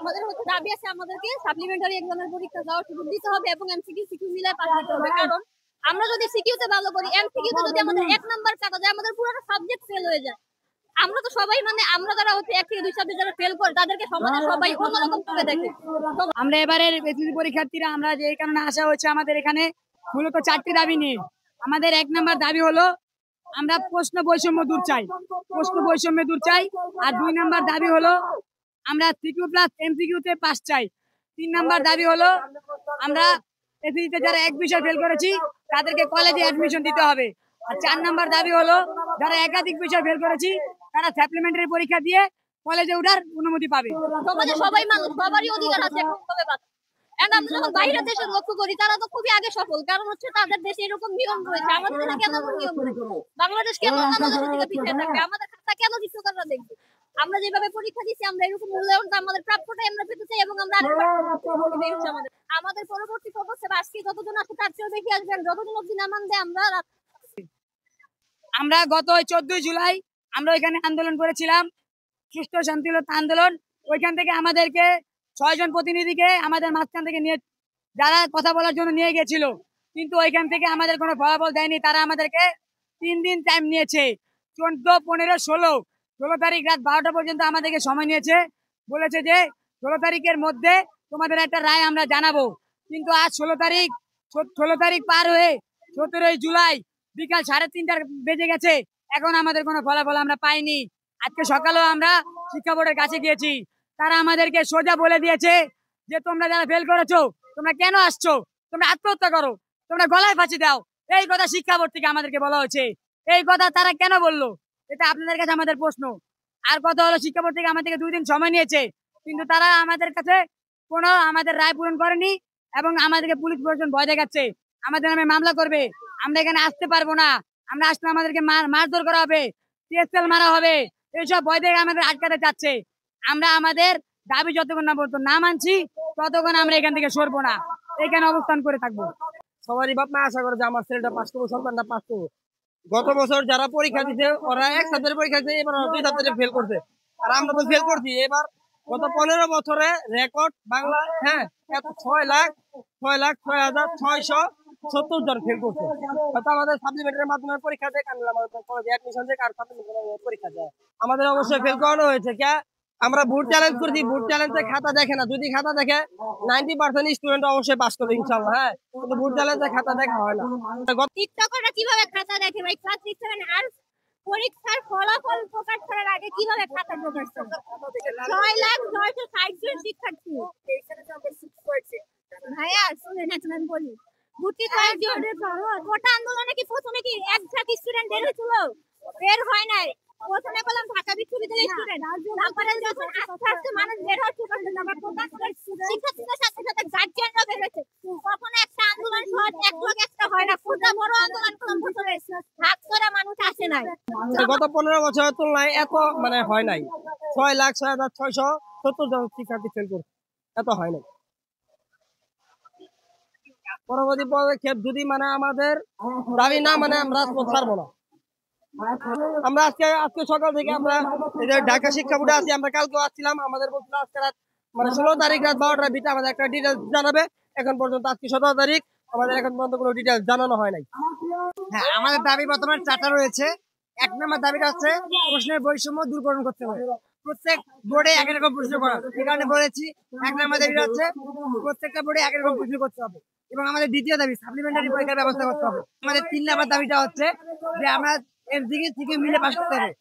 আমাদের হচ্ছে দাবি আছে আমাদেরকে সাপ্লিমেন্টারি এক্সামের পরীক্ষা দেওয়ার সুযোগ দিতে হবে এবং এমসিকিউ সিকিউ মিলায় পাস করতে হবে। কারণ আমরা যদি সিকিউতে ভালো করি, এমসিকিউতে যদি আমাদের 1 নাম্বার কাটা যায়, আমাদের পুরো সাবজেক্ট ফেল হয়ে যায়। আমরা তো সবাই আমরা যারা হচ্ছে 1 থেকে 2 সাবজেক্ট যারা ফেল করে তাদেরকে সমাজে সবাই অন্যরকম করে দেখে। আমরা এবারের এসএসসি পরীক্ষার্থীরা আমরা যে কারণে আসা হচ্ছে আমাদের এখানে মূলত 4টি দাবি নিয়ে। আমাদের 1 নাম্বার দাবি হলো আমরা প্রশ্ন বৈষম্য দূর চাই, প্রশ্ন বৈষম্য দূর চাই। আর 2 নাম্বার দাবি হলো আমরা সিকিউ প্লাস এমসিকিউতে পাস চাই। 3 নাম্বার দাবি হলো আমরা এসএসসিতে যারা এক বিষয় ফেল করেছি তাদেরকে কলেজে অ্যাডমিশন দিতে হবে। আর 4 নাম্বার দাবি হলো যারা একাধিক বিষয় ফেল করেছি তারা সাপ্লিমেন্টারি পরীক্ষা দিয়ে কলেজে ওঠার অনুমতি পাবে। সমাজে সবাই মানুষ, সবারই অধিকার আছে একভাবে বাঁচার। আমরা যখন বাইরের দেশে লক্ষ্য করি তারা তো খুবই আগে সফল, কারণ হচ্ছে তাদের দেশে এরকম নিয়ম রয়েছে। আমাদের দেশে কেন নিয়ম রয়েছে? বাংলাদেশ কেন আমাদের থেকে পিছিয়ে থাকবে? আমাদের খাতা কেন শিক্ষকরা দেখবে? আমরা যেভাবে পরীক্ষা দিচ্ছি আমরা এরকম মূল্যায়নটা আমাদের প্রাপ্যটাই আমরা পেতে চাই এবং আমরা আমাদের পরবর্তী পদক্ষেপ আজকে যতজন আছে তার চেয়েও বেশি আসবেন। যতজন অব্দি না মানবে আমরা গত 14 জুলাই আমরা ওইখানে আন্দোলন করেছিলাম, সুস্থ শান্তিলতা আন্দোলন। ওইখান থেকে আমাদেরকে 6 জন প্রতিনিধিকে আমাদের মাঝখান থেকে নিয়ে যারা কথা বলার জন্য নিয়ে গেছিল, কিন্তু ওইখান থেকে আমাদের কোনো ফলাফল দেয়নি। তারা আমাদেরকে 3 দিন টাইম নিয়েছে, 14, 15, 16 তারিখ রাত 12টা পর্যন্ত আমাদেরকে সময় নিয়েছে। বলেছে যে 16 তারিখের মধ্যে তোমাদের একটা রায় আমরা জানাবো। কিন্তু আজ 16 তারিখ পার হয়ে 17 জুলাই বিকাল 3:30 বেজে গেছে, এখন আমাদের কোনো ফলাফল আমরা পাইনি। আজকে সকালেও আমরা শিক্ষা বোর্ডের কাছে গিয়েছি, তারা আমাদেরকে সোজা বলে দিয়েছে যে তোমরা যারা ফেল করেছো তোমরা কেন আসছো, তোমরা আত্মহত্যা করো, তোমরা গলায় ফাঁসি দাও। এই কথা শিক্ষা বোর্ড থেকে আমাদেরকে বলা হয়েছে। এই কথা তারা কেন বললো এটা আপনাদের কাছে আমাদের প্রশ্ন। আর কথা হলো শিক্ষা বোর্ড থেকে আমাদেরকে 2 দিন সময় নিয়েছে, কিন্তু তারা আমাদের কাছে কোনো আমাদের রায় পূরণ করেনি এবং আমাদেরকে পুলিশ প্রশাসন ভয় দেখাচ্ছে, আমাদের নামে মামলা করবে, আমরা এখানে আসতে পারবো না, আমরা আসলে আমাদেরকে মারধর করা হবে, টিএসএল মারা হবে, এইসব ভয় দেখে আমাদের আটকাতে চাচ্ছে। আমরা আমাদের দাবি যতক্ষণ না মানছি ততক্ষণ আমরা এখান থেকে সরবো না, এখানে অবস্থান করে থাকবো। সবারই বাপ মা আশা করে যে আমার ছেলেটা পাস করবো, সন্তানটা পাস করবো। গত বছর যারা পরীক্ষা দিচ্ছে ওরা 1 সাবজেক্টের পরীক্ষা দিচ্ছে, এবার 2 সাবজেক্টে ফেল করছে, আর আমরা তো ফেল করছি। এবার গত 15 বছরে রেকর্ড বাংলা 6,06,670 জন ফেল করছে। হয়তো আমাদের সাপ্লিমেন্টারির মাধ্যমে পরীক্ষা দেয়, আমাদের কলেজে অ্যাডমিশন দেয়, আর সাপ্লিমেন্টারি পরীক্ষা দেয়। আমাদের অবশ্যই ফেল করানো হয়েছে। আমরা বুট চ্যালেঞ্জ করছি, বুট চ্যালেঞ্জে খাতা দেখে না, যদি খাতা দেখে 90% স্টুডেন্ট অবশ্যই পাস করবে ইনশাআল্লাহ। হ্যাঁ, কিন্তু বুট চ্যালেঞ্জে খাতা দেখা হয় না। টিকটকাররা কিভাবে খাতা দেখে ভাই? ক্লাস 6 7 আর পরীক্ষার ফলাফল প্রকাশ করার আগে কিভাবে খাতা প্রকাশ করে? 6,960 জন শিক্ষার্থী ভাইয়া শুনেন এখন বলি, ভর্তি কয়েকজনের কোটা আন্দোলনে কি প্রথমে কি 1,000 স্টুডেন্ট বের হয়েছিল? বের হয় নাই। প্রথমে বললাম ঢাকা বিশ্ববিদ্যালয়ের স্টুডেন্ট, তারপরে যখন আস্তে আস্তে মানুষ বের হচ্ছে শিক্ষার্থীদের সাথে সাথে গার্জিয়ানরা বের হচ্ছে। কখনো একটা আন্দোলন সহজ একটা হয় না, কোটা বড় আন্দোলন ভাগ করে মানুষ আসে নাই। গত 15 বছরের তুলনায় এত হয় নাই। 6,06,670 জন শিক্ষার্থী ফেল করছে, এত হয় নাই। পরবর্তী পদক্ষেপ যদি আমাদের দাবি না আমরা ছাড়বো না। আমরা আজকে সকাল থেকে আমরা ঢাকা শিক্ষা বোর্ডে আছি, আমরা কালকেও আসছিলাম। আমাদের বলছিল আজকে রাত 16 তারিখ রাত 12টার ভিতরে আমাদের একটা ডিটেলস জানাবে। এখন পর্যন্ত আজকে 17 তারিখ, আমাদের এখন পর্যন্ত কোনো ডিটেলস জানানো হয় নাই। হ্যাঁ, আমাদের দাবি বর্তমানে 4টা রয়েছে। 1 নম্বর দাবিটা হচ্ছে প্রশ্নের বৈষম্য দূরীকরণ করতে হবে, প্রত্যেক বোর্ডে একই রকম প্রশ্ন করা। এই কারণে বলেছি 1 নম্বর দাবিটা হচ্ছে প্রত্যেকটা বোর্ডে একই রকম প্রশ্ন করতে হবে। এবং আমাদের দ্বিতীয় দাবি সাপ্লিমেন্টারি পরীক্ষার ব্যবস্থা করতে হবে। আমাদের 3 নম্বর দাবিটা হচ্ছে যে আমরা এমসিকিউ থেকে মিলে পাস করতে হবে।